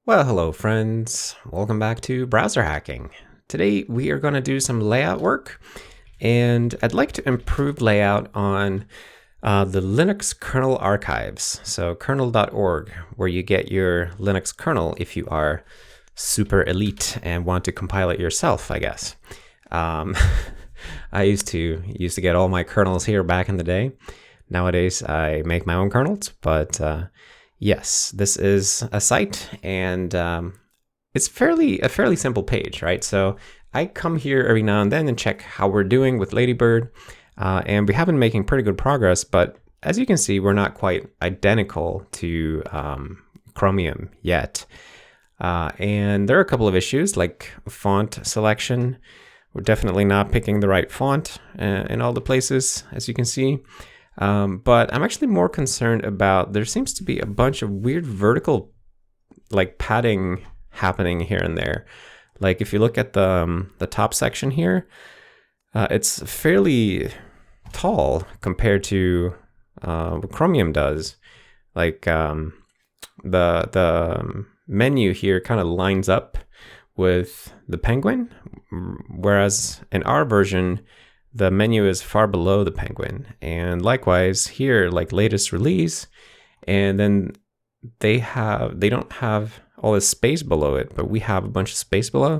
Well, hello friends. Welcome back to Browser Hacking. Today we are going to do some layout work, and I'd like to improve layout on the Linux Kernel Archives, so kernel.org, where you get your Linux kernel if you are super elite and want to compile it yourself, I guess. I used to get all my kernels here back in the day. Nowadays I make my own kernels, but yes, this is a site, and it's a fairly simple page, right? So I come here every now and then and check how we're doing with Ladybird, and we have been making pretty good progress, but as you can see, we're not quite identical to Chromium yet. And there are a couple of issues like font selection. We're definitely not picking the right font in all the places, as you can see. But I'm actually more concerned about, there seems to be a bunch of weird vertical like padding happening here and there. Like if you look at the top section here, it's fairly tall compared to what Chromium does. Like the menu here kind of lines up with the penguin, whereas in our version, the menu is far below the penguin. And likewise here, like latest release, and then they don't have all this space below it, but we have a bunch of space below.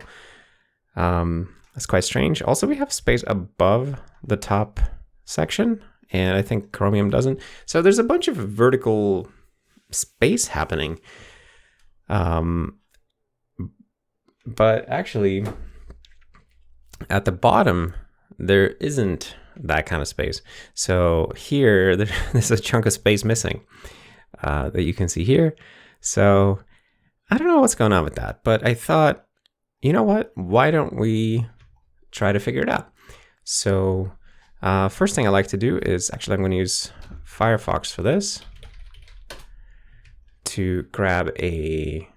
That's quite strange. Also, we have space above the top section, and I think Chromium doesn't. So there's a bunch of vertical space happening. But actually, at the bottom, there isn't that kind of space. So here, there's a chunk of space missing that you can see here. So I don't know what's going on with that, but I thought, you know what? Why don't we try to figure it out? So first thing I like to do is, actually I'm going to use Firefox for this to grab a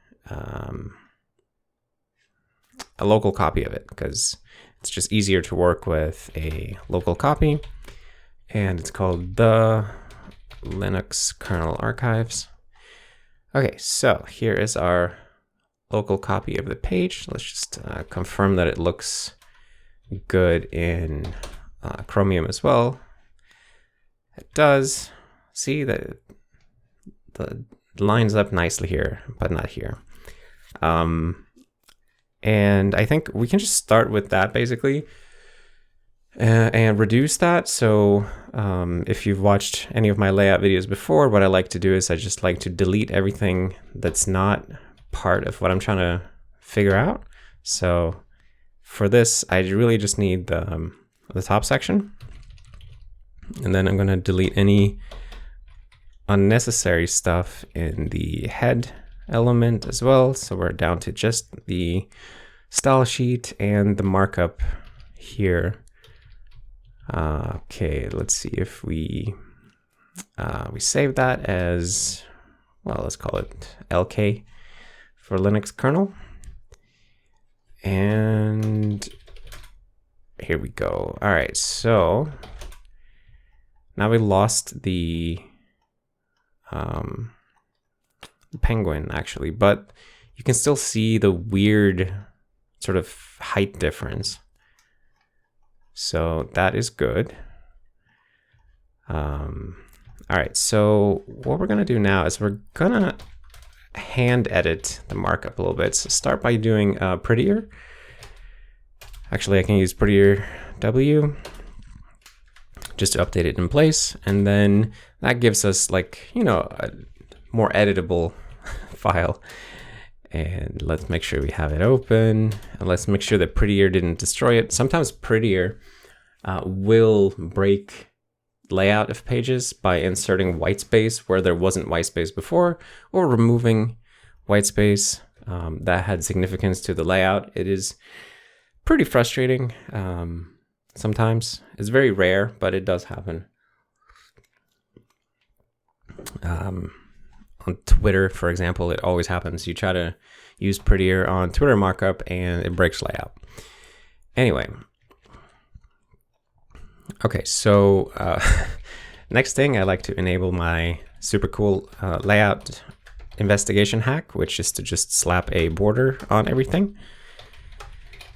local copy of it, because it's just easier to work with a local copy, and it's called the Linux Kernel Archives. Okay, so here is our local copy of the page. Let's just confirm that it looks good in Chromium as well. It does. See that the lines up nicely here, but not here. And I think we can just start with that basically and reduce that. So if you've watched any of my layout videos before, what I like to do is I just like to delete everything that's not part of what I'm trying to figure out. So for this, I really just need the top section. And then I'm going to delete any unnecessary stuff in the head element as well. So we're down to just the style sheet and the markup here. Okay, let's see if we save that as, well, let's call it LK for Linux kernel. And here we go. All right, so now we lost the penguin actually, but you can still see the weird sort of height difference. So that is good. All right, so what we're gonna do now is we're gonna hand edit the markup a little bit. So start by doing prettier. Actually, I can use prettier W just to update it in place. And then that gives us, like, you know, a more editable file. And let's make sure we have it open. And let's make sure that prettier didn't destroy it. Sometimes prettier will break layout of pages by inserting white space where there wasn't white space before, or removing white space that had significance to the layout. It is pretty frustrating sometimes. It's very rare, but it does happen. On Twitter, for example, it always happens. You try to use prettier on Twitter markup and it breaks layout. Anyway. Okay, so next thing, I like to enable my super cool layout investigation hack, which is to just slap a border on everything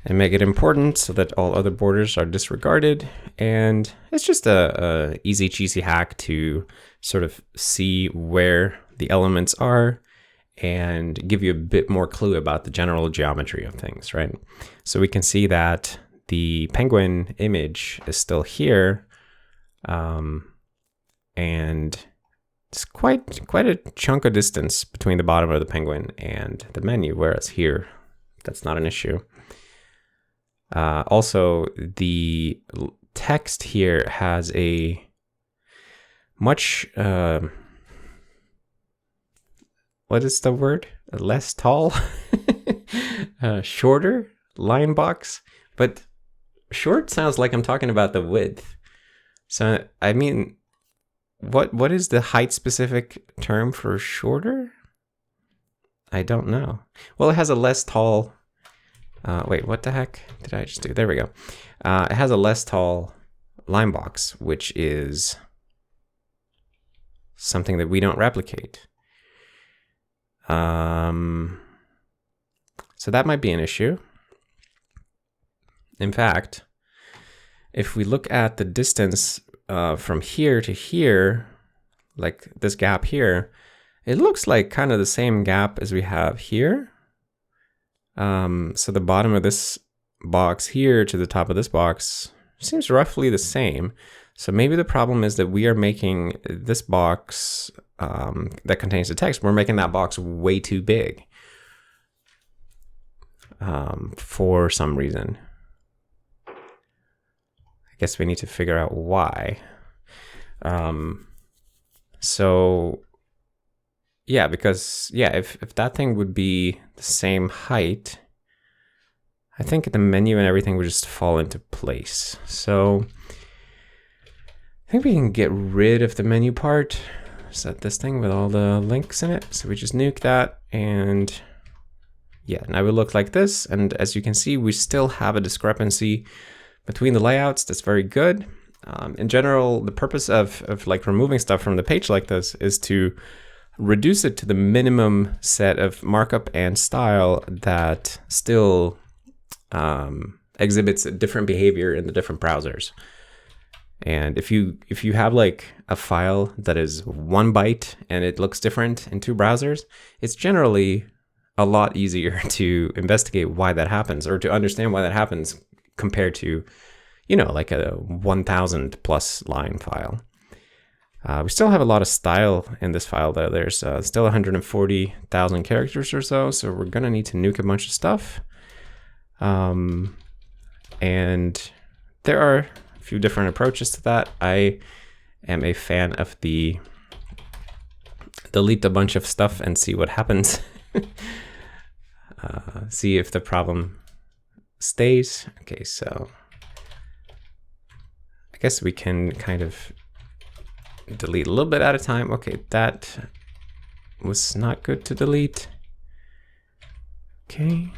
and make it important so that all other borders are disregarded. And it's just a easy cheesy hack to sort of see where the elements are and give you a bit more clue about the general geometry of things, right? So we can see that the penguin image is still here, and it's quite a chunk of distance between the bottom of the penguin and the menu, whereas here, that's not an issue. Also, the text here has a much, what is the word? Less tall, shorter line box, but short sounds like I'm talking about the width. So, I mean, what is the height specific term for shorter? I don't know. Well, it has a less tall, wait, what the heck did I just do? There we go. It has a less tall line box, which is something that we don't replicate. So that might be an issue. In fact, if we look at the distance from here to here, like this gap here, it looks like kind of the same gap as we have here. So the bottom of this box here to the top of this box seems roughly the same. So maybe the problem is that we are making this box that contains the text, we're making that box way too big for some reason. I guess we need to figure out why. So yeah, because yeah, if that thing would be the same height, I think the menu and everything would just fall into place. So I think we can get rid of the menu part. Set this thing with all the links in it. So we just nuke that, and yeah, now we look like this. And as you can see, we still have a discrepancy between the layouts. That's very good. In general, the purpose of like removing stuff from the page like this is to reduce it to the minimum set of markup and style that still exhibits a different behavior in the different browsers. And if you have like a file that is 1 byte and it looks different in 2 browsers, it's generally a lot easier to investigate why that happens, or to understand why that happens compared to, you know, like a 1,000 plus line file. We still have a lot of style in this file though. There's still 140,000 characters or so, so we're gonna need to nuke a bunch of stuff. And there are a few different approaches to that. I am a fan of the delete a bunch of stuff and see what happens. See if the problem stays. Okay, so I guess we can kind of delete a little bit at a time. Okay, that was not good to delete. Okay.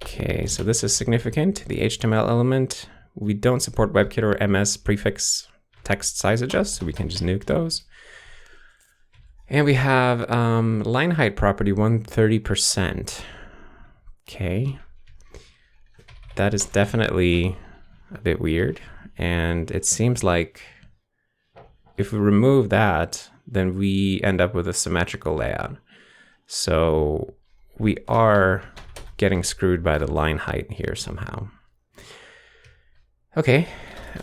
Okay, so this is significant. The HTML element, we don't support WebKit or MS prefix text size adjust, so we can just nuke those. And we have line height property 130%. Okay. That is definitely a bit weird. And it seems like if we remove that, then we end up with a symmetrical layout. So we are getting screwed by the line height here somehow. Okay,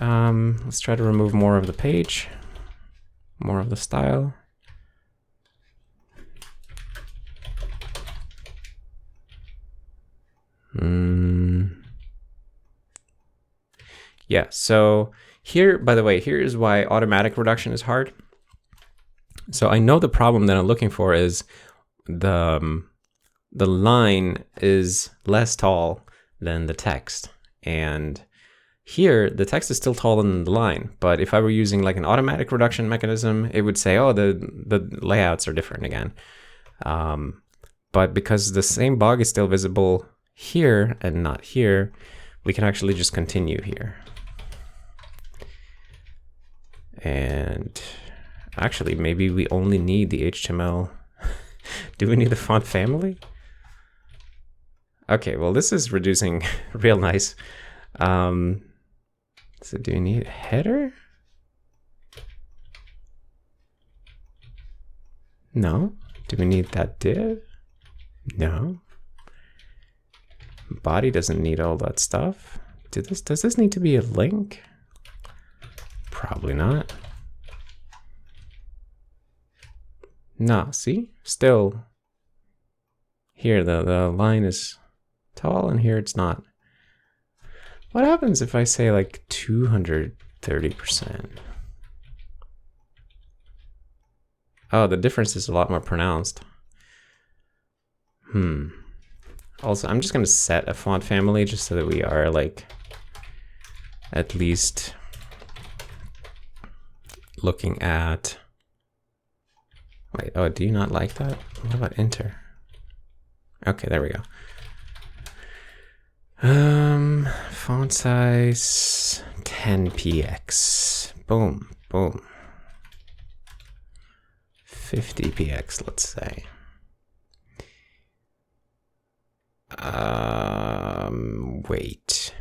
let's try to remove more of the page, more of the style. Yeah, so here, by the way, here is why automatic reduction is hard. So I know the problem that I'm looking for is the line is less tall than the text. And here, the text is still taller than the line. But if I were using like an automatic reduction mechanism, it would say, oh, the layouts are different again. But because the same bug is still visible here and not here, we can actually just continue here. And Actually, maybe we only need the HTML. Do we need the font family? Okay, well, this is reducing real nice. So do you need a header? No. Do we need that div? No. Body doesn't need all that stuff. Does this need to be a link? Probably not. No, see? Still, here the line is tall and here it's not. What happens if I say like 230%? Oh, the difference is a lot more pronounced. Also, I'm just going to set a font family just so that we are like at least looking at. Wait, oh, do you not like that? What about enter? Okay, there we go. Font size 10px. Boom, boom. 50px, let's say. Wait.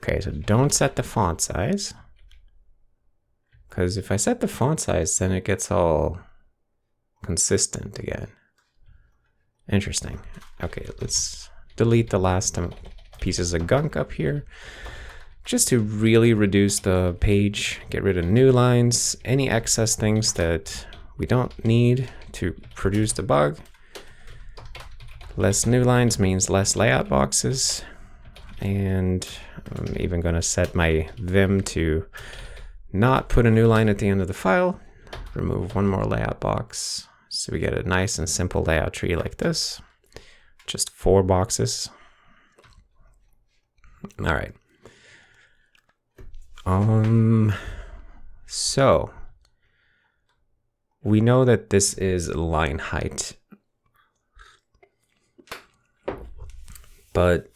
Okay, so don't set the font size. Because if I set the font size, then it gets all consistent again. Interesting. Okay, let's delete the last pieces of gunk up here. Just to really reduce the page, get rid of new lines, any excess things that we don't need to produce the bug. Less new lines means less layout boxes. And I'm even going to set my Vim to not put a new line at the end of the file. Remove one more layout box. So we get a nice and simple layout tree like this. Just 4 boxes. All right. So we know that this is line height, but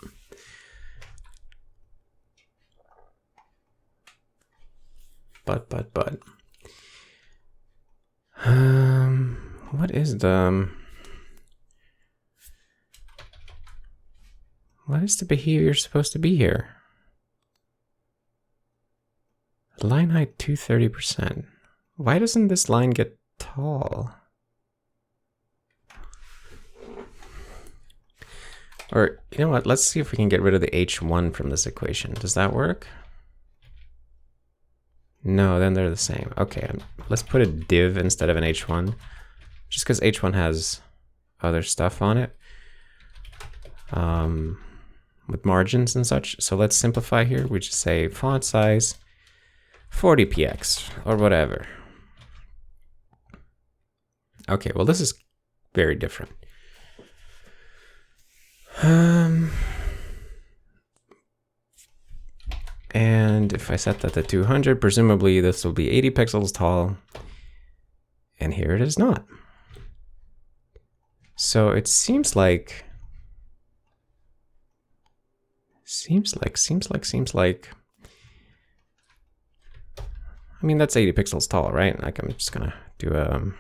what is the behavior supposed to be here? Line height 230%. Why doesn't this line get tall? Or, you know what, let's see if we can get rid of the h1 from this equation. Does that work? No, then they're the same. Okay, let's put a div instead of an h1, just because h1 has other stuff on it, with margins and such. So let's simplify here. We just say font size 40px or whatever. Okay, well, this is very different. And if I set that to 200, presumably this will be 80 pixels tall. And here it is not. So it seems like, I mean, that's 80 pixels tall, right? Like, I'm just gonna do a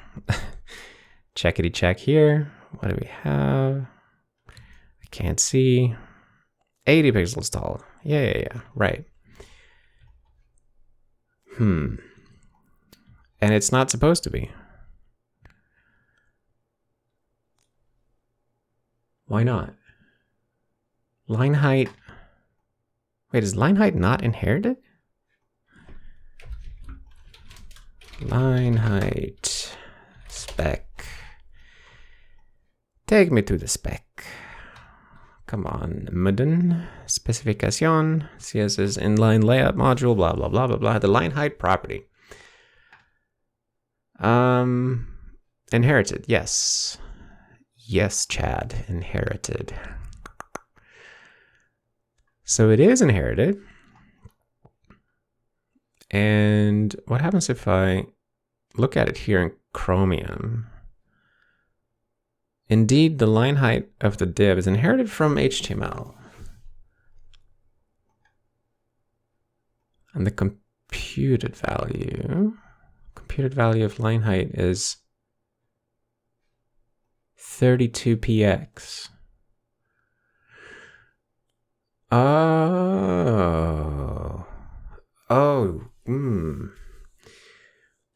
checkity check here. What do we have? I can't see. 80 pixels tall. Yeah, right. And it's not supposed to be. Why not? Line height. Wait, is line height not inherited? Line height spec. Take me to the spec. Come on, Mudden, specification, CSS inline layout module, blah, blah, blah, blah, blah. The line height property. Inherited, yes. Yes, Chad, inherited. So it is inherited. And what happens if I look at it here in Chromium? Indeed, the line height of the div is inherited from HTML. And the computed value, computed value of line height is 32px. Oh.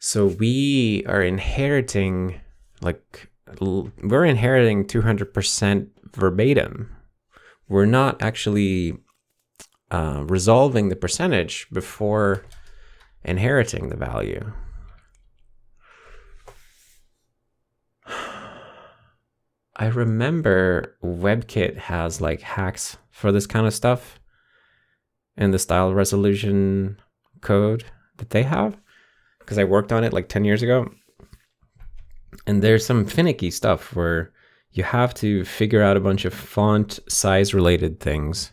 So we are inheriting, we're inheriting 200% verbatim. We're not actually resolving the percentage before inheriting the value. I remember WebKit has like hacks for this kind of stuff in the style resolution code that they have, because I worked on it like 10 years ago. And there's some finicky stuff where you have to figure out a bunch of font size related things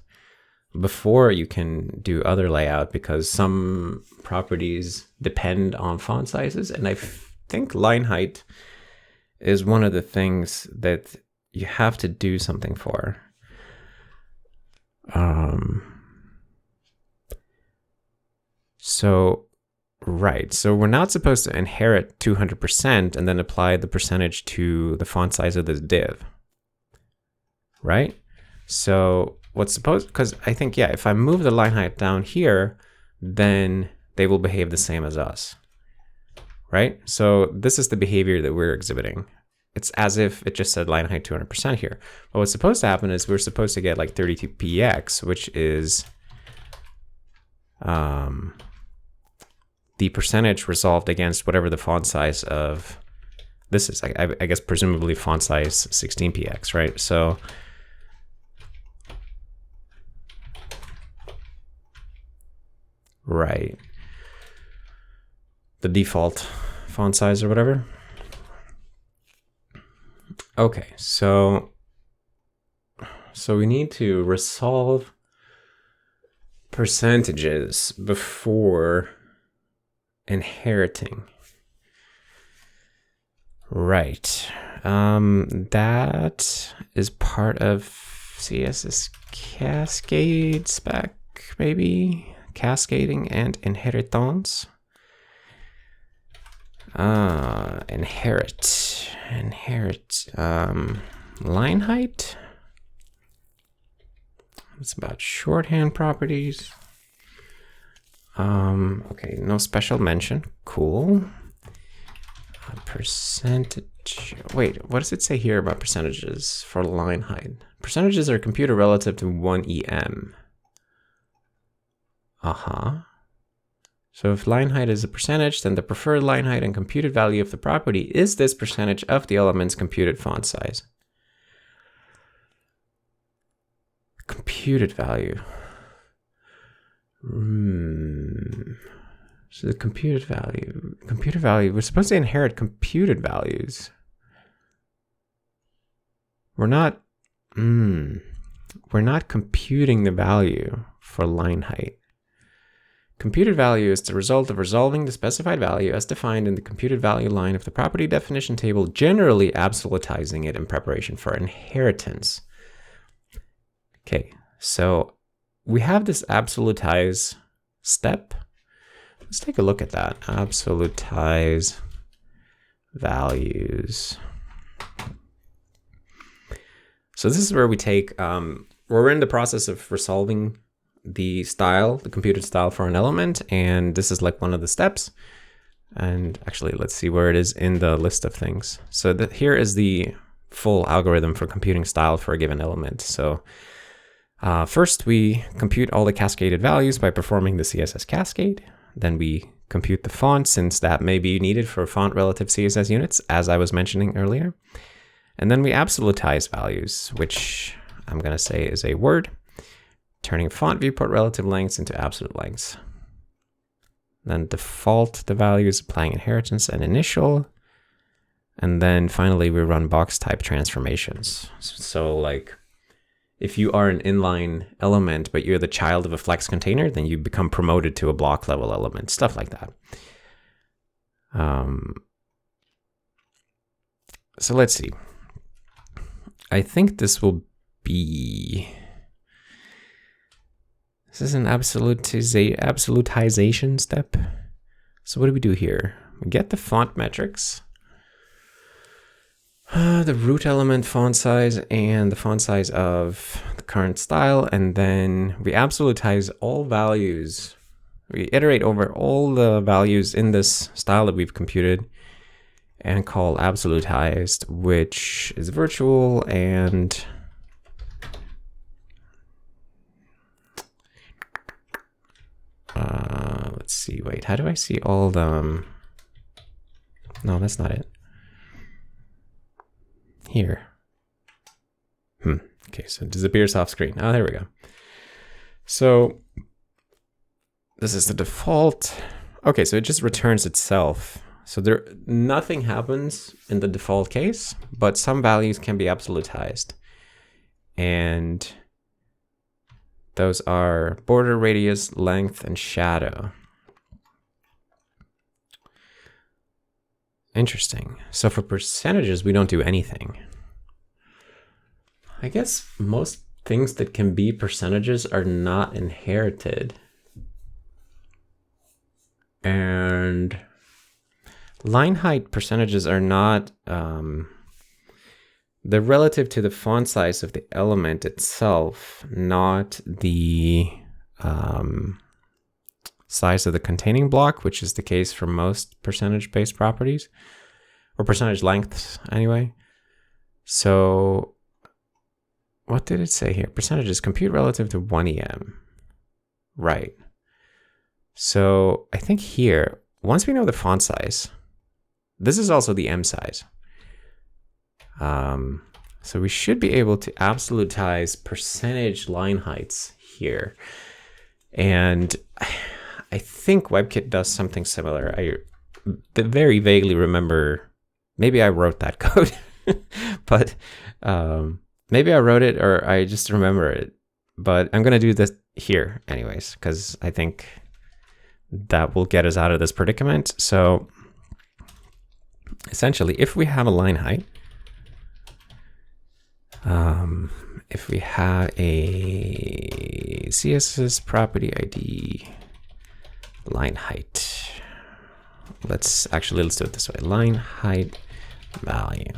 before you can do other layout, because some properties depend on font sizes. And I think line height is one of the things that you have to do something for. So we're not supposed to inherit 200% and then apply the percentage to the font size of this div, right? So what's supposed, because I think, yeah, if I move the line height down here, then they will behave the same as us, right? So this is the behavior that we're exhibiting. It's as if it just said line height 200% here. But what's supposed to happen is we're supposed to get like 32px, which is the percentage resolved against whatever the font size of this is. I guess presumably font size 16px, right? So right, the default font size or whatever. Okay, so we need to resolve percentages before inheriting. Right. That is part of CSS Cascade spec, maybe? Cascading and inheritance. Inherit. Line height. It's about shorthand properties. Okay, no special mention. Cool. Percentage. Wait, what does it say here about percentages for line height? Percentages are computed relative to 1 EM. So if line height is a percentage, then the preferred line height and computed value of the property is this percentage of the element's computed font size. Computed value. So the computed value, we're supposed to inherit computed values. We're not computing the value for line height. Computed value is the result of resolving the specified value as defined in the computed value line of the property definition table, generally absolutizing it in preparation for inheritance. Okay, so we have this absolutize step. Let's take a look at that. Absolutize values. So this is where we take, we're in the process of resolving the style, the computed style for an element, and this is like one of the steps. And actually, let's see where it is in the list of things. So here is the full algorithm for computing style for a given element. So first, we compute all the cascaded values by performing the CSS cascade. Then we compute the font, since that may be needed for font relative CSS units, as I was mentioning earlier. And then we absolutize values, which I'm going to say is a word, turning font viewport relative lengths into absolute lengths. Then default the values, applying inheritance and initial. And then finally, we run box type transformations. So like, if you are an inline element, but you're the child of a flex container, then you become promoted to a block level element, stuff like that. So let's see. I think this will be, this is an absolutization step. So what do we do here? we get the font metrics, the root element font size, and the font size of the current style, and then we absolutize all values. We iterate over all the values in this style that we've computed and call absolutized, which is virtual, and let's see, wait, how do I see all the, no, that's not it. Here. Okay, so it disappears off screen. Oh, there we go. So this is the default. Okay, so it just returns itself. So nothing happens in the default case, but some values can be absolutized. And those are border radius, length, and shadow. Interesting. So for percentages, we don't do anything. I guess most things that can be percentages are not inherited. And line height percentages are not, they're relative to the font size of the element itself, not the size of the containing block, which is the case for most percentage-based properties, or percentage lengths anyway. So what did it say here? Percentages compute relative to 1em. Right. So I think here, once we know the font size, this is also the em size. So we should be able to absolutize percentage line heights here. And I think WebKit does something similar. I very vaguely remember, maybe I wrote that code, but maybe I wrote it or I just remember it. But I'm going to do this here anyways, because I think that will get us out of this predicament. So essentially, if we have a line height, if we have a CSS property ID line height, let's do it this way, line height value.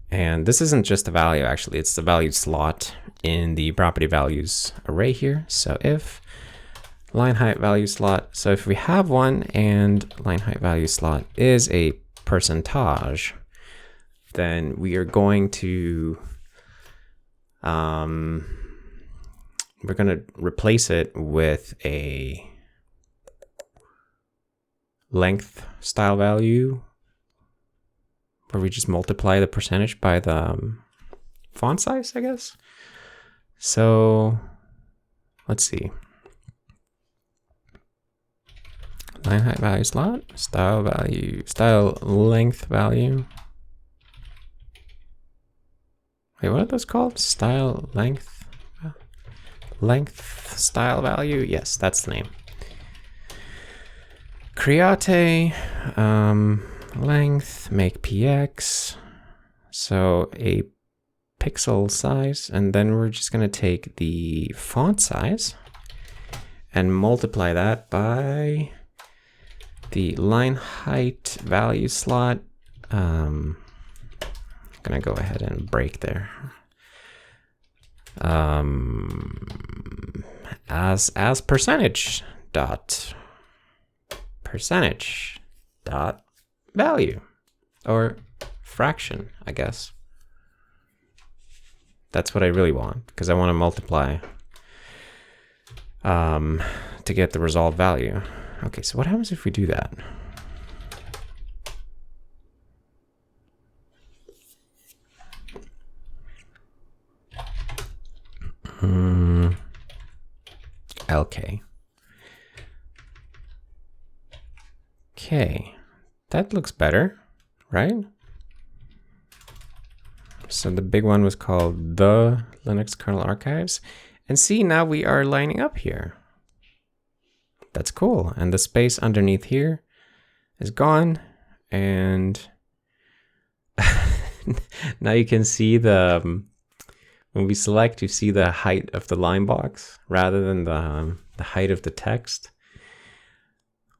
And this isn't just a value, actually, it's the value slot in the property values array here. So if line height value slot, so if we have one and line height value slot is a percentage, then we are going to we're going to replace it with a length style value where we just multiply the percentage by the font size, I guess. So let's see. Line height value slot, style length value. Wait, what are those called? Style length style value. Yes, that's the name. Create length, make px. So a pixel size, and then we're just going to take the font size and multiply that by the line height value slot. I'm going to go ahead and break there. As percentage dot value, or fraction, I guess. That's what I really want, because I want to multiply to get the resolved value. Okay, so what happens if we do that? LK. Okay, that looks better, right? So the big one was called the Linux Kernel Archives. And see, now we are lining up here. That's cool. And the space underneath here is gone. And now you can see the, when we select, you see the height of the line box rather than the height of the text.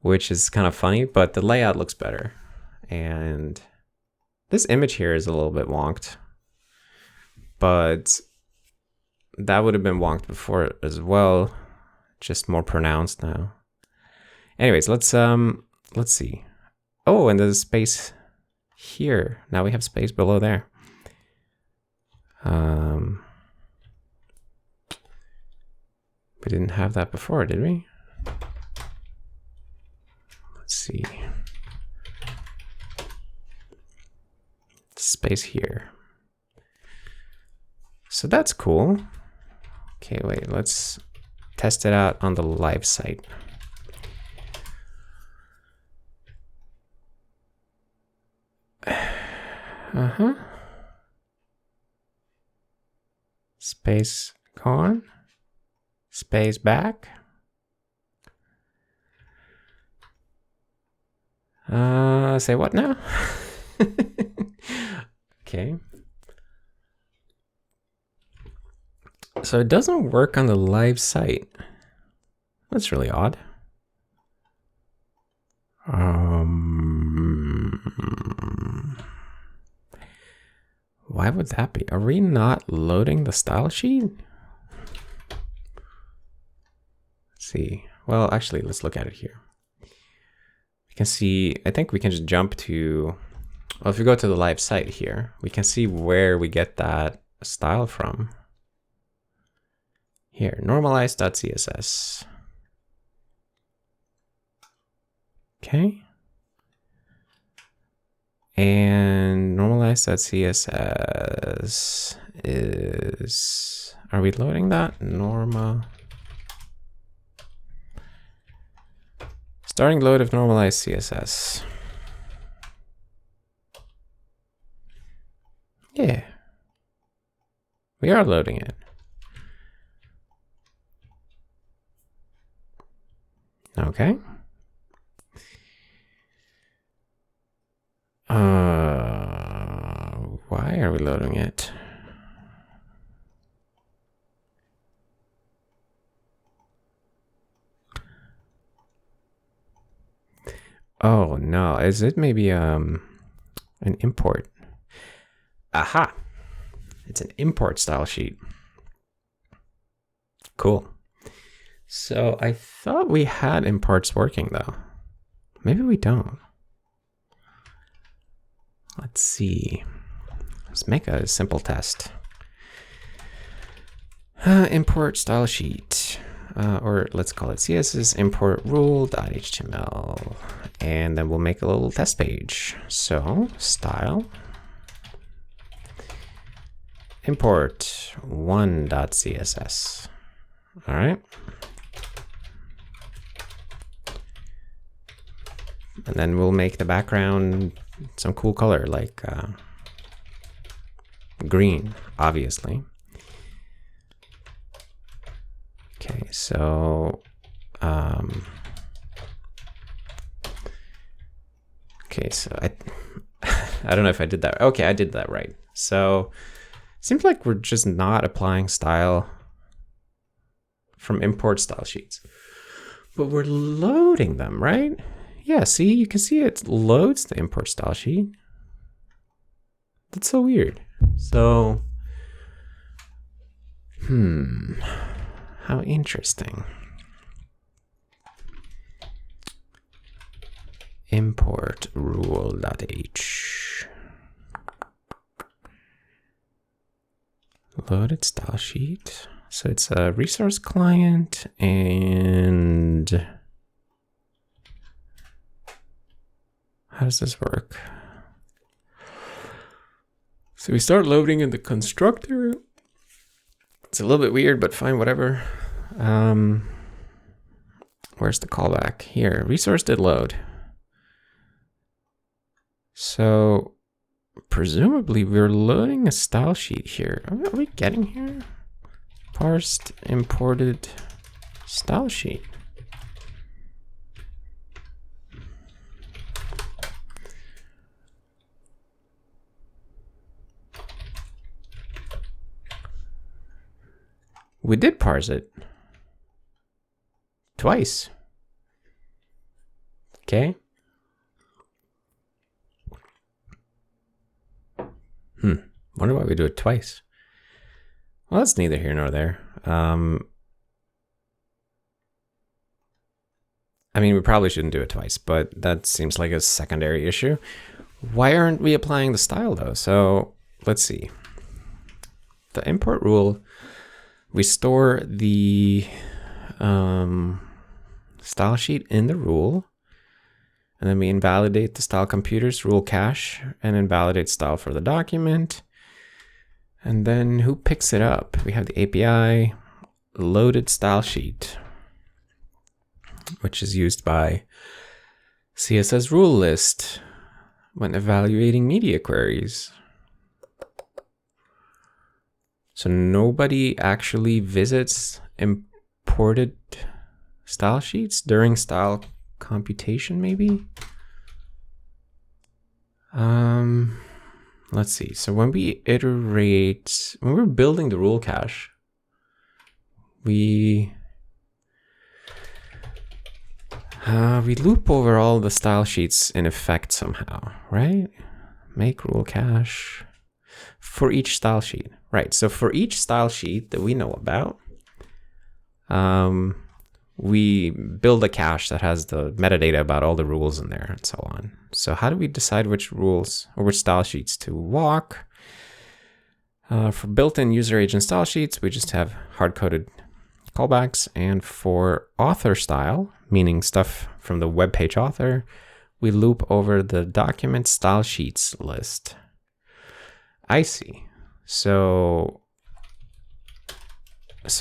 which is kind of funny, but the layout looks better. And this image here is a little bit wonked, but that would have been wonked before as well, just more pronounced now. Anyways, let's see. Oh, and there's space here. Now we have space below there. We didn't have that before, did we? Let's see. Space here. So that's cool. Okay, wait, let's test it out on the live site. Space gone. Space back. Say what now? Okay. So it doesn't work on the live site. That's really odd. Why would that be? Are we not loading the style sheet? Let's see. Well, actually, let's look at it here. We can see, I think we can just jump to, well, if we go to the live site here, we can see where we get that style from. Here, normalize.css. Okay. And normalize.css is, are we loading that? Starting load of normalized CSS. Yeah. We are loading it. Okay. Why are we loading it? Oh no, is it maybe an import? Aha! It's an import style sheet. Cool. So I thought we had imports working though. Maybe we don't. Let's see. Let's make a simple test. Import style sheet. Or let's call it CSS import rule.html. And then we'll make a little test page. So style import one.css. All right. And then we'll make the background some cool color like green, obviously. Okay, so okay, so I don't know if I did that. Okay, I did that right. So it seems like we're just not applying style from import style sheets, but we're loading them, right? Yeah, see, you can see it loads the import style sheet. That's so weird. So, how interesting. Import rule.h. Loaded style sheet. So it's a resource client and how does this work? So we start loading in the constructor. It's a little bit weird, but fine, whatever. Where's the callback? Here, resource did load. So presumably we're loading a style sheet here. Are we getting here? Parsed imported style sheet. We did parse it twice. Okay. Wonder why we do it twice. Well, that's neither here nor there. I mean, we probably shouldn't do it twice, but that seems like a secondary issue. Why aren't we applying the style though? So let's see. The import rule, we store the style sheet in the rule, and then we invalidate the style computer's rule cache and invalidate style for the document. And then who picks it up? We have the API loaded style sheet, which is used by CSS rule list when evaluating media queries. So nobody actually visits imported style sheets during style computation, maybe? Let's see. So when we iterate, when we're building the rule cache, we loop over all the style sheets in effect somehow, right? Make rule cache for each style sheet, right? So for each style sheet that we know about, we build a cache that has the metadata about all the rules in there and so on. So how do we decide which rules or which style sheets to walk? For built-in user agent style sheets, we just have hard-coded callbacks. And for author style, meaning stuff from the web page author, we loop over the document style sheets list. I see. So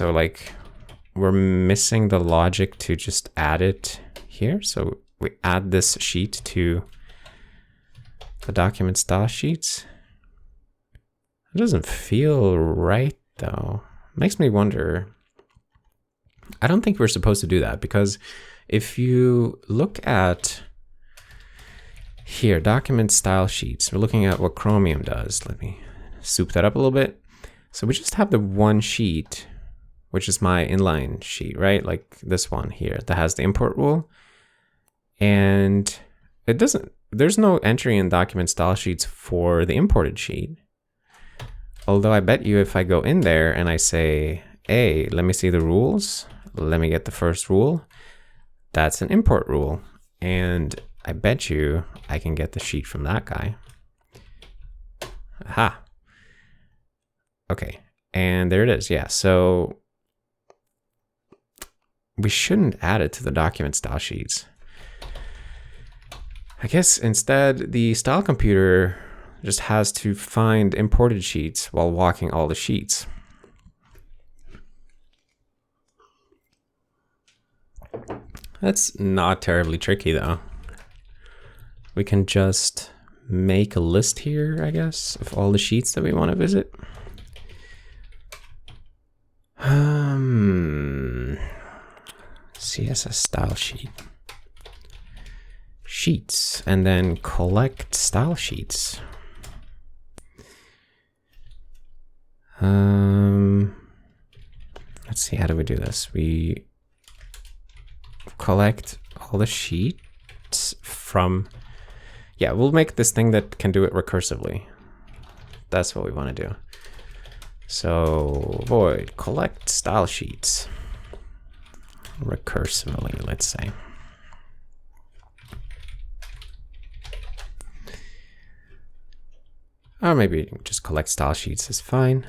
like we're missing the logic to just add it here. So we add this sheet to the document style sheets. It doesn't feel right though. Makes me wonder. I don't think we're supposed to do that, because if you look at here, document style sheets, we're looking at what Chromium does. Let me soup that up a little bit. So we just have the one sheet, which is my inline sheet, right? Like this one here that has the import rule. And it doesn't, there's no entry in document style sheets for the imported sheet. Although I bet you if I go in there and I say, hey, let me see the rules, let me get the first rule, that's an import rule. And I bet you I can get the sheet from that guy. Aha. Okay, and there it is. Yeah, so we shouldn't add it to the document style sheets. I guess instead the style computer just has to find imported sheets while walking all the sheets. That's not terribly tricky though. We can just make a list here, I guess, of all the sheets that we want to visit. CSS style sheet. Sheets, and then collect style sheets. Let's see, how do we do this? We collect all the sheets from, yeah, we'll make this thing that can do it recursively. That's what we want to do. So void collect style sheets recursively, let's say. Or maybe just collect style sheets is fine.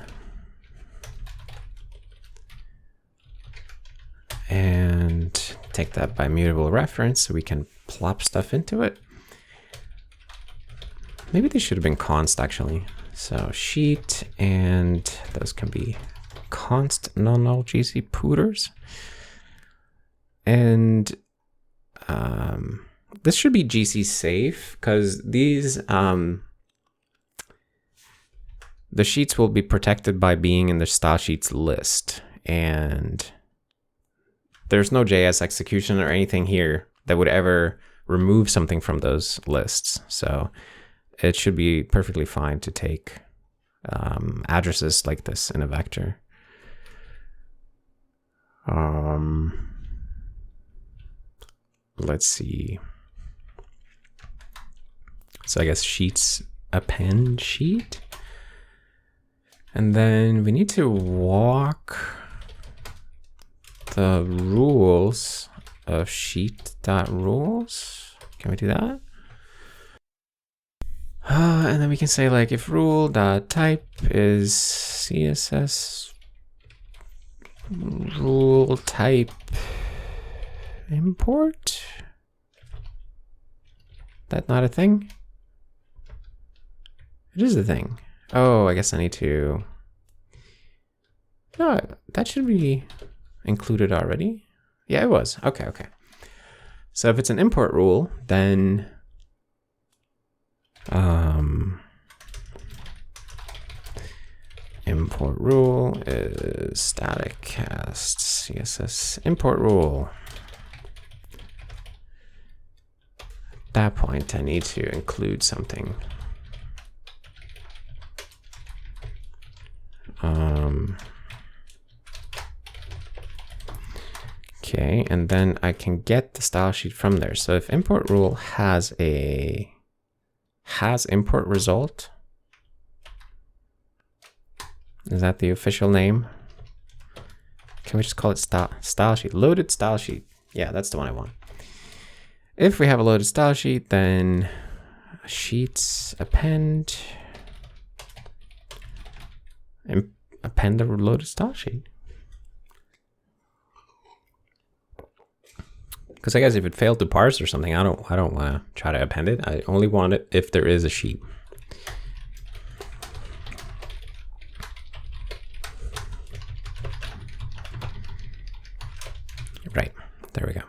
And take that by mutable reference so we can plop stuff into it. Maybe they should have been const actually. So sheet, and those can be const non-null GC pooters. And this should be GC safe, because these the sheets will be protected by being in the style sheets list, and there's no JS execution or anything here that would ever remove something from those lists. So it should be perfectly fine to take addresses like this in a vector. Let's see. So I guess sheets append sheet. And then we need to walk the rules of sheet.rules. Can we do that? And then we can say like if rule.type is CSS rule type import. That not a thing? It is a thing. Oh, I guess I need to. No, that should be included already. Yeah, it was. Okay, okay. So if it's an import rule, then import rule is static cast CSS import rule. At that point, I need to include something. Okay, and then I can get the style sheet from there. So if import rule has import result, is that the official name? Can we just call it style sheet? Loaded style sheet. Yeah, that's the one I want. If we have a loaded style sheet, then sheets append and append the loaded style sheet. Because I guess if it failed to parse or something, I don't want to try to append it. I only want it if there is a sheet. Right, there we go.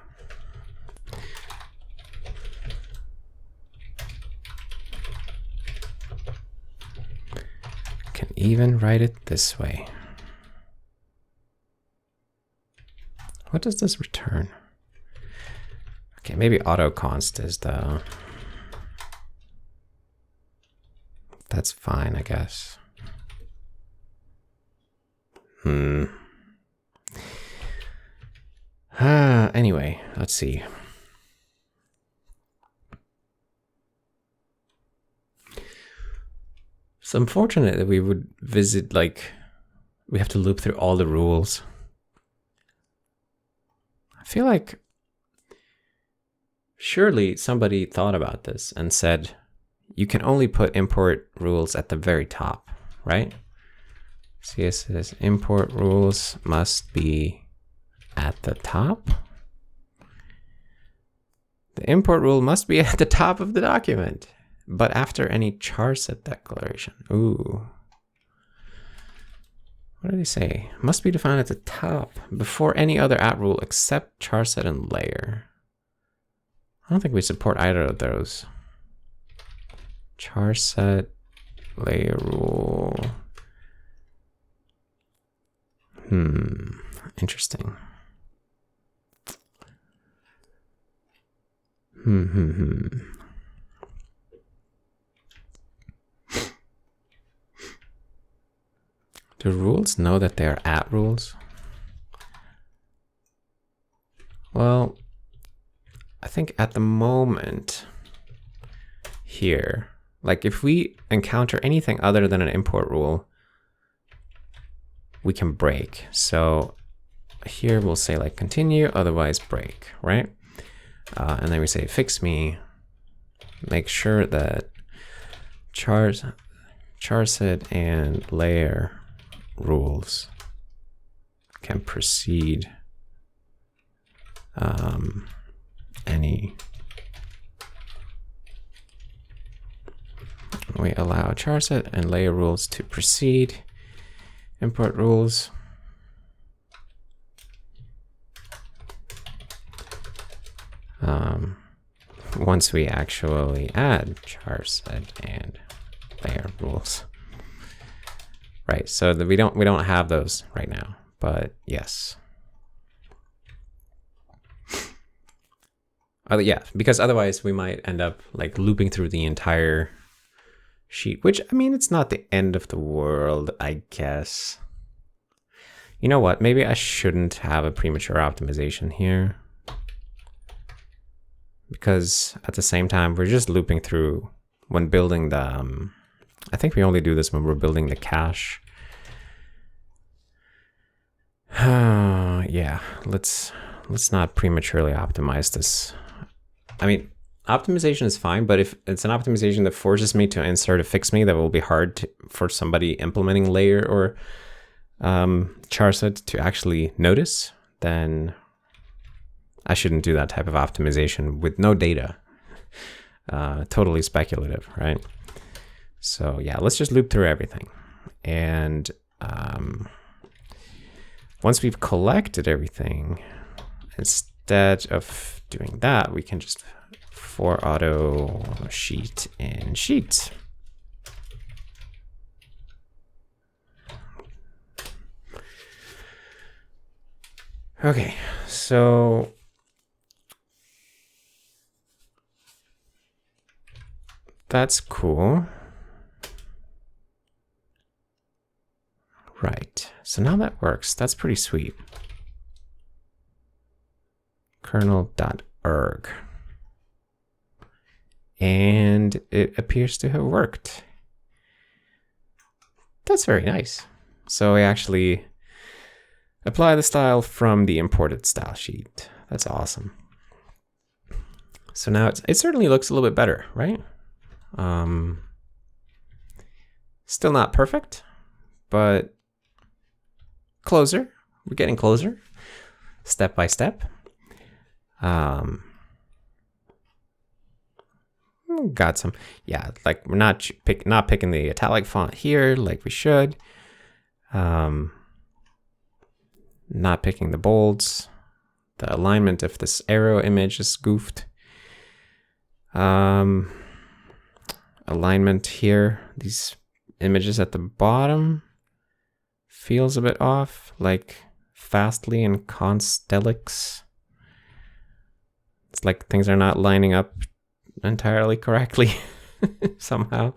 Can even write it this way. What does this return? Okay, maybe autoconst is the. That's fine, I guess. Anyway, let's see. It's unfortunate that we would visit, like, we have to loop through all the rules. I feel like surely somebody thought about this and said, you can only put import rules at the very top, right? CSS import rules must be at the top. The import rule must be at the top of the document, but after any char set declaration. Ooh. What did he say? Must be defined at the top before any other at rule except char set and layer. I don't think we support either of those. Char set, layer rule. Interesting. Do rules know that they are at rules? Well, I think at the moment here, like if we encounter anything other than an import rule, we can break. So here we'll say like continue, otherwise break, right? And then we say fix me, make sure that char set and layer rules can precede any. We allow char set and layer rules to precede import rules. Once we actually add char set and layer rules. Right, so that we don't have those right now, but yes. Yeah, because otherwise we might end up like looping through the entire sheet, which, I mean, it's not the end of the world, I guess. You know what? Maybe I shouldn't have a premature optimization here, because at the same time, we're just looping through when building the, I think we only do this when we're building the cache. Yeah, let's not prematurely optimize this. I mean, optimization is fine, but if it's an optimization that forces me to insert a fixme that will be hard for somebody implementing layer or charset to actually notice, then I shouldn't do that type of optimization with no data. Totally speculative, right? So yeah, let's just loop through everything. And once we've collected everything, instead of doing that, we can just for auto sheet in sheet. Okay, so that's cool. Right, so now that works. That's pretty sweet. Kernel.org. And it appears to have worked. That's very nice. So I actually apply the style from the imported style sheet. That's awesome. So now it certainly looks a little bit better, right? Still not perfect, but closer. We're getting closer, step by step. Got some, yeah, like we're not picking the italic font here like we should. Not picking the bolds. The alignment of this arrow image is goofed. Alignment here, these images at the bottom feels a bit off, like Fastly and Constelix. It's like things are not lining up entirely correctly somehow.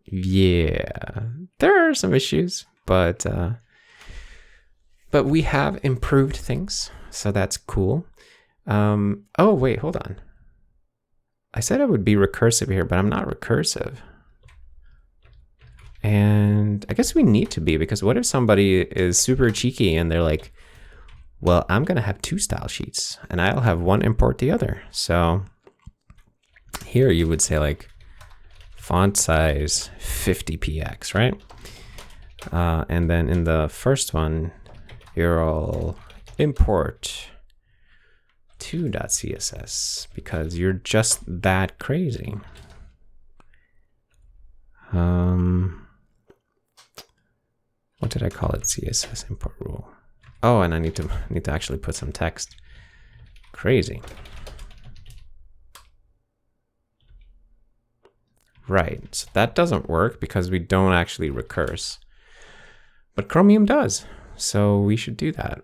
Yeah, there are some issues, but we have improved things, so that's cool. Oh wait, hold on. I said I would be recursive here, but I'm not recursive. And I guess we need to be, because what if somebody is super cheeky and they're like, well, I'm going to have two style sheets and I'll have one import the other. So here you would say like font size 50px, right? And then in the first one, you'll import 2.css because you're just that crazy. What did I call it? CSS import rule. Oh, and I need to actually put some text. Crazy. Right, so that doesn't work because we don't actually recurse. But Chromium does, so we should do that.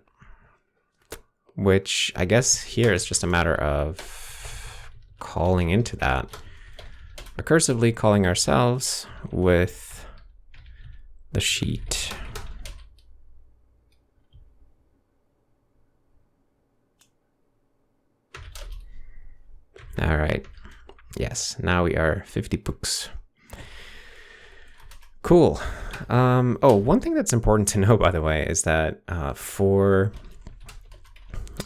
Which I guess here is just a matter of calling into that. Recursively calling ourselves with the sheet. All right. Yes, now we are 50 books. Cool. Oh, one thing that's important to know, by the way, is that for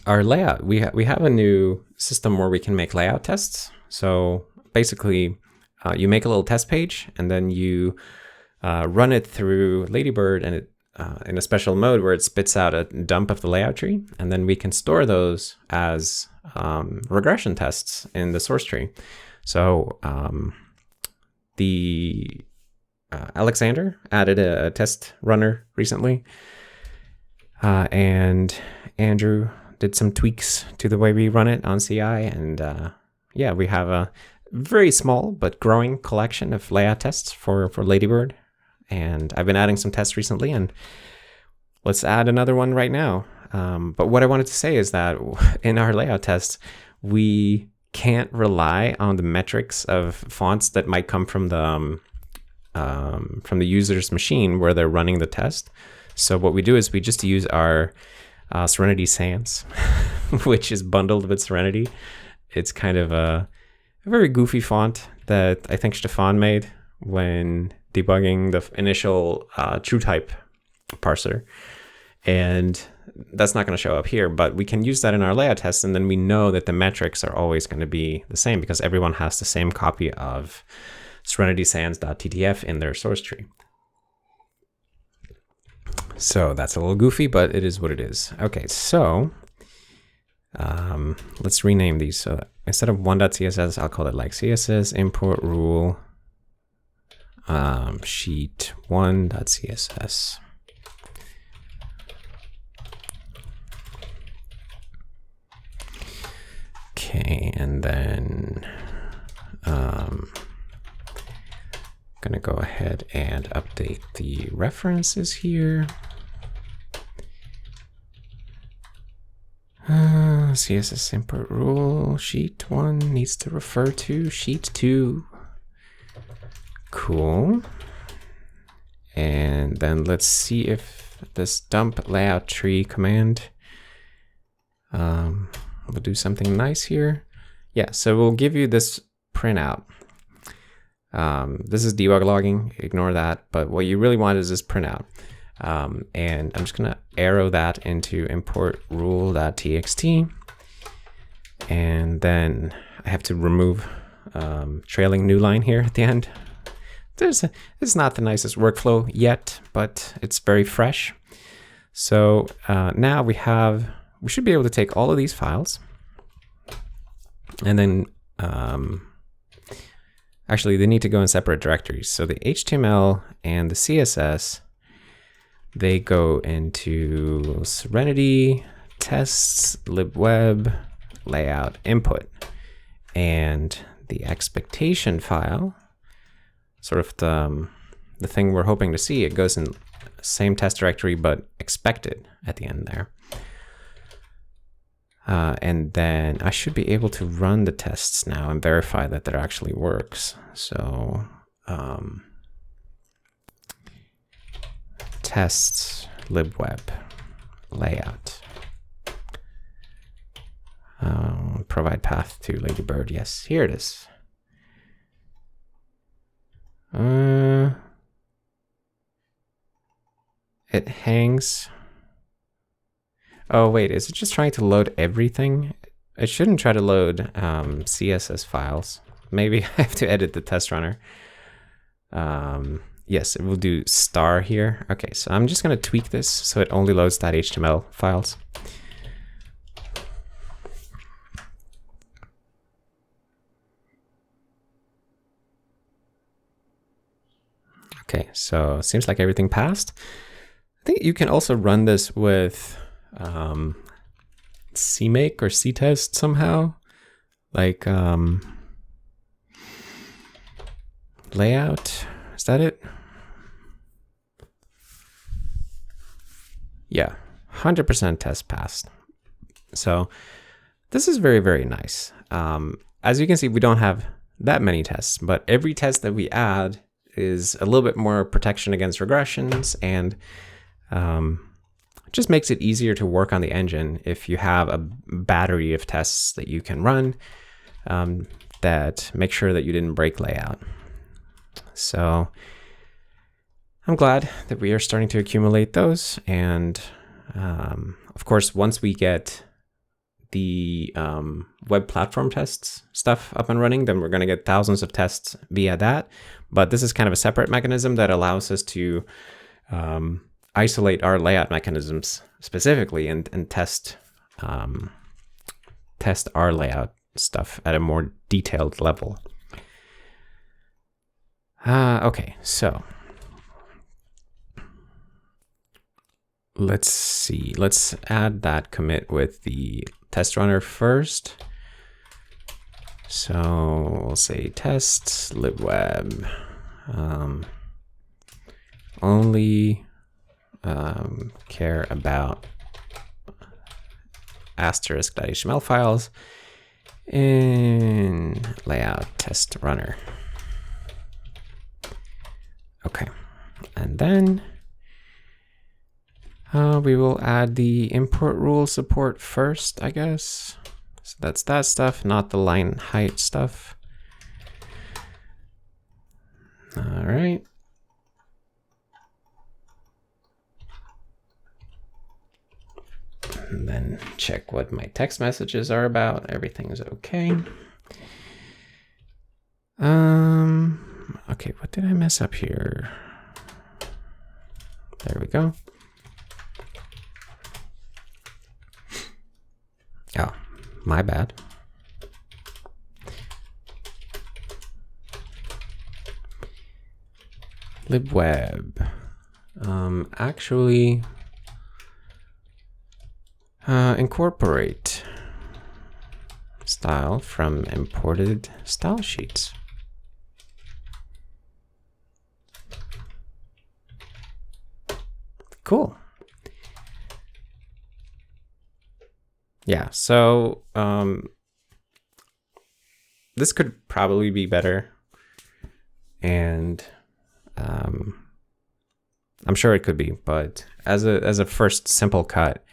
our layout, we have a new system where we can make layout tests. So basically, you make a little test page, and then you run it through Ladybird, and it in a special mode where it spits out a dump of the layout tree, and then we can store those as regression tests in the source tree. So Alexander added a test runner recently, and Andrew did some tweaks to the way we run it on CI, and yeah, we have a very small but growing collection of layout tests for Ladybird, and I've been adding some tests recently, and let's add another one right now. But what I wanted to say is that in our layout tests, we can't rely on the metrics of fonts that might come from the user's machine where they're running the test. So what we do is we just use our Serenity Sans, which is bundled with Serenity, It's kind of a very goofy font that I think Stefan made when debugging the initial TrueType parser. And that's not going to show up here, but we can use that in our layout test, and then we know that the metrics are always going to be the same because everyone has the same copy of serenitysans.ttf in their source tree. So that's a little goofy, but it is what it is. Okay, so let's rename these. So instead of 1.css, I'll call it like CSS import rule sheet 1.css. Okay, and then gonna go ahead and update the references here. CSS import rule sheet 1 needs to refer to sheet 2. Cool. And then let's see if this dump layout tree command will do something nice here. Yeah, so we'll give you this printout. This is debug logging, ignore that, but what you really want is this printout. And I'm just gonna arrow that into import rule.txt. And then I have to remove trailing new line here at the end. It's not the nicest workflow yet, but it's very fresh. So now we should be able to take all of these files and then actually they need to go in separate directories. So the HTML and the CSS, they go into Serenity, tests, libweb, layout, input. And the expectation file, sort of the thing we're hoping to see, it goes in same test directory, but expected at the end there. And then I should be able to run the tests now and verify that that actually works. So tests, libweb, layout, provide path to Ladybird. Yes, here it is. It hangs. Oh wait, is it just trying to load everything? It shouldn't try to load CSS files. Maybe I have to edit the test runner. Yes, it will do star here. Okay, so I'm just gonna tweak this so it only loads .html files. Okay, so it seems like everything passed. I think you can also run this with CMake or CTest somehow, like layout. Is that it? Yeah, 100% test passed. So this is very, very nice. As you can see, we don't have that many tests, but every test that we add is a little bit more protection against regressions, and just makes it easier to work on the engine if you have a battery of tests that you can run that make sure that you didn't break layout. So I'm glad that we are starting to accumulate those. And of course, once we get the web platform tests stuff up and running, then we're going to get thousands of tests via that. But this is kind of a separate mechanism that allows us to isolate our layout mechanisms specifically and test our layout stuff at a more detailed level. Okay, so let's see. Let's add that commit with the test runner first. So we'll say tests libweb only care about *.html files in layout test runner. Okay, and then we will add the import rule support first, I guess. So that's that stuff, not the line height stuff. All right. And then check what my text messages are about. Everything's okay. Okay, what did I mess up here? There we go. Oh, my bad. libweb. Actually, incorporate style from imported style sheets. Cool. Yeah, so this could probably be better, and I'm sure it could be, but as a first simple cut,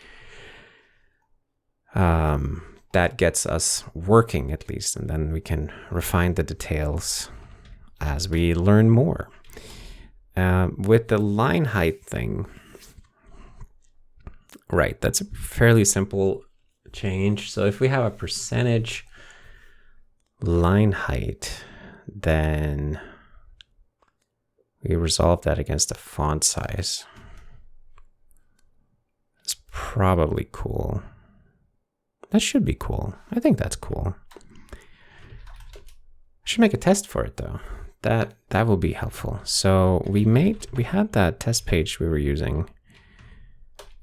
that gets us working at least, and then we can refine the details as we learn more. With the line height thing, right, that's a fairly simple change. So if we have a percentage line height, then we resolve that against the font size. It's probably cool. That should be cool. I think that's cool. I should make a test for it though. That will be helpful. So we had that test page we were using,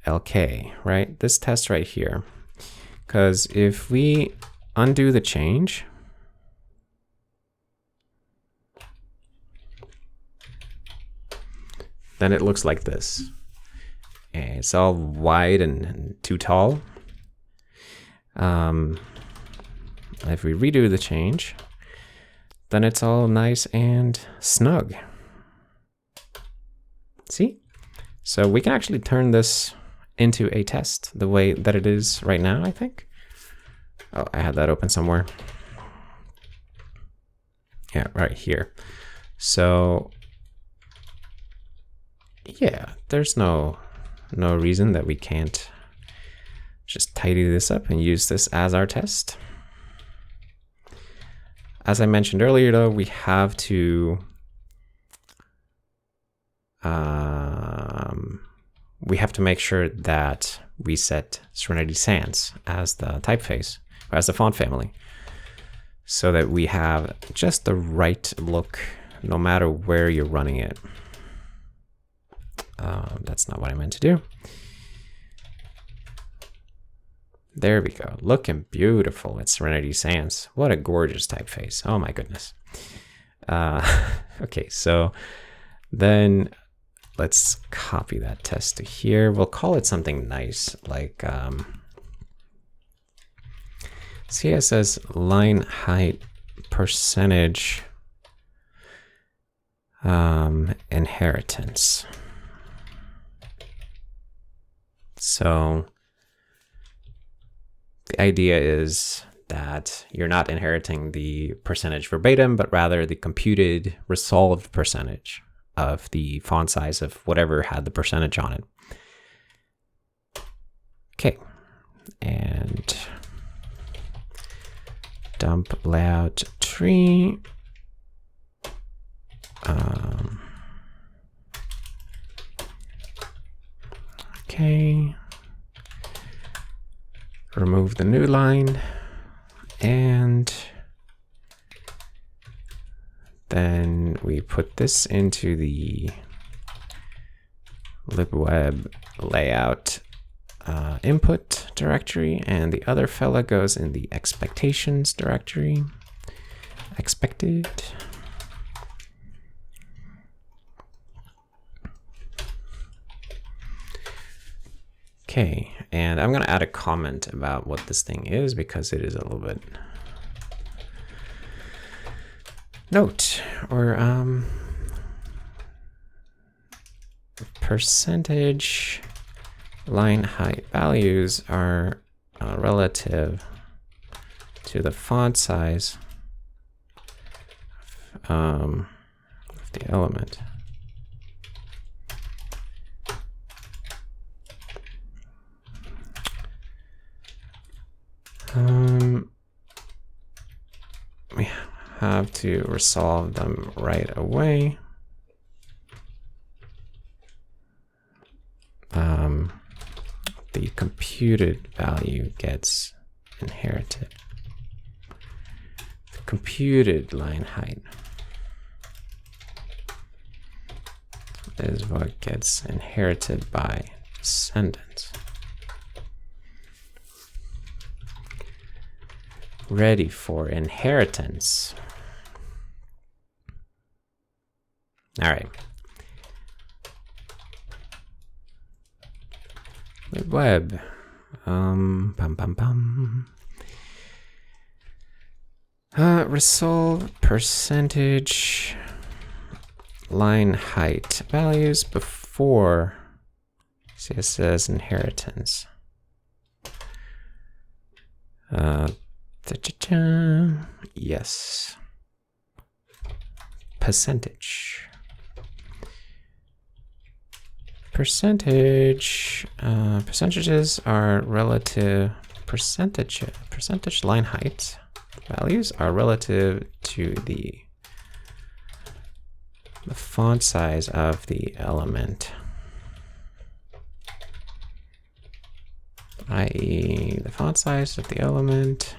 LK, right? This test right here. Because if we undo the change, then it looks like this. And it's all wide and too tall. If we redo the change, then it's all nice and snug. See? So we can actually turn this into a test the way that it is right now, I think. Oh, I had that open somewhere. Yeah, right here. So yeah, there's no reason that we can't just tidy this up and use this as our test. As I mentioned earlier, though, we have to make sure that we set Serenity Sans as the typeface, or as the font family, so that we have just the right look no matter where you're running it. That's not what I meant to do. There we go. Looking beautiful. It's Serenity Sans. What a gorgeous typeface. Oh my goodness. Okay, so then let's copy that test to here. We'll call it something nice like CSS line height percentage inheritance. So the idea is that you're not inheriting the percentage verbatim, but rather the computed resolved percentage of the font size of whatever had the percentage on it. Okay, and dump layout tree. Okay. Remove the new line, and then we put this into the libweb layout input directory, and the other fella goes in the expectations directory. Expected. Okay, and I'm gonna add a comment about what this thing is because it is a little bit note, or percentage line height values are relative to the font size of the element. We have to resolve them right away. The computed value gets inherited. The computed line height is what gets inherited by descendants. Ready for inheritance. All right. Web. Resolve percentage line height values before CSS inheritance. Yes. Percentage. Percentages are relative. Percentage line height values are relative to the font size of the element, i.e. the font size of the element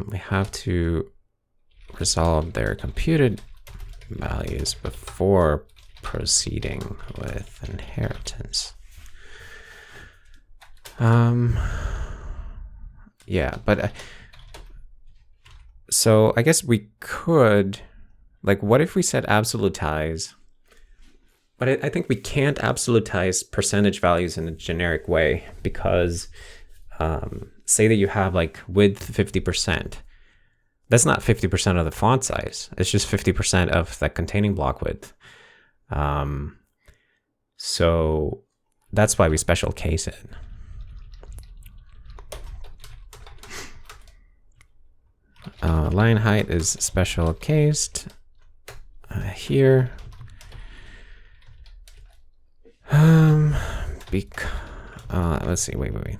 we have to resolve their computed values before proceeding with inheritance. Yeah, but so I guess we could, like, what if we said absolutize? But I think we can't absolutize percentage values in a generic way because say that you have like width 50%. That's not 50% of the font size. It's just 50% of the containing block width. So that's why we special case it. Line height is special cased here. Let's see, wait.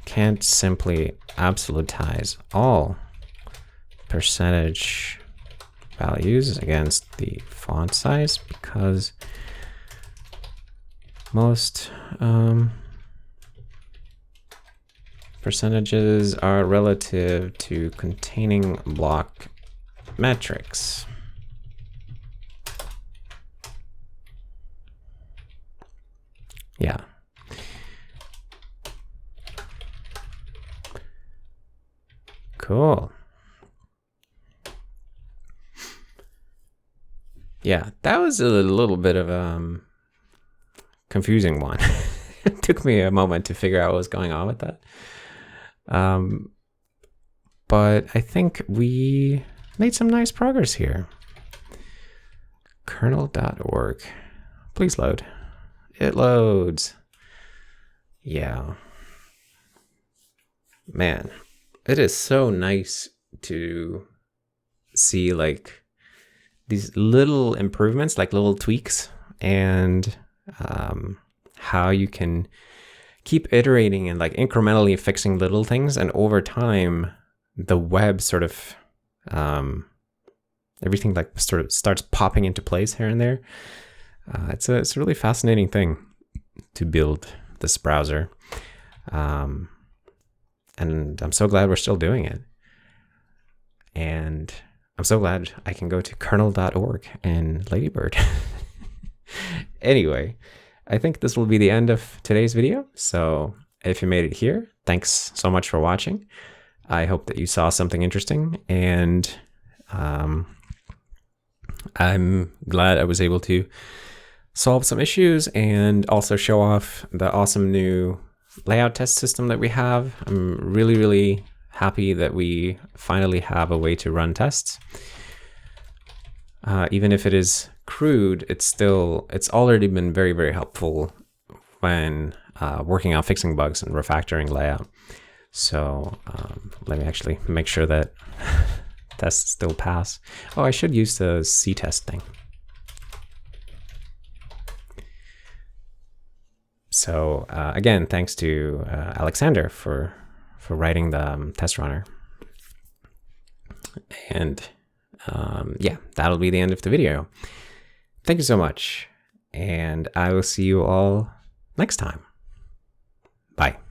Can't simply absolutize all percentage values against the font size because most percentages are relative to containing block metrics. Yeah. Cool. Yeah, that was a little bit of a confusing one. It took me a moment to figure out what was going on with that. But I think we made some nice progress here. Kernel.org. Please load. It loads. Yeah. Man, it is so nice to see like these little improvements, like little tweaks, and how you can keep iterating and like incrementally fixing little things, and over time the web sort of everything like sort of starts popping into place here and there. It's a really fascinating thing to build this browser, and I'm so glad we're still doing it. And I'm so glad I can go to kernel.org and Ladybird. Anyway, I think this will be the end of today's video. So if you made it here, thanks so much for watching. I hope that you saw something interesting, and I'm glad I was able to solve some issues and also show off the awesome new layout test system that we have. I'm really, really happy that we finally have a way to run tests. even if it is crude, it's already been very, very helpful when working on fixing bugs and refactoring layout. So let me actually make sure that tests still pass. Oh, I should use the C-test thing. So again, thanks to Alexander for writing the test runner. And yeah, that'll be the end of the video. Thank you so much, and I will see you all next time. Bye.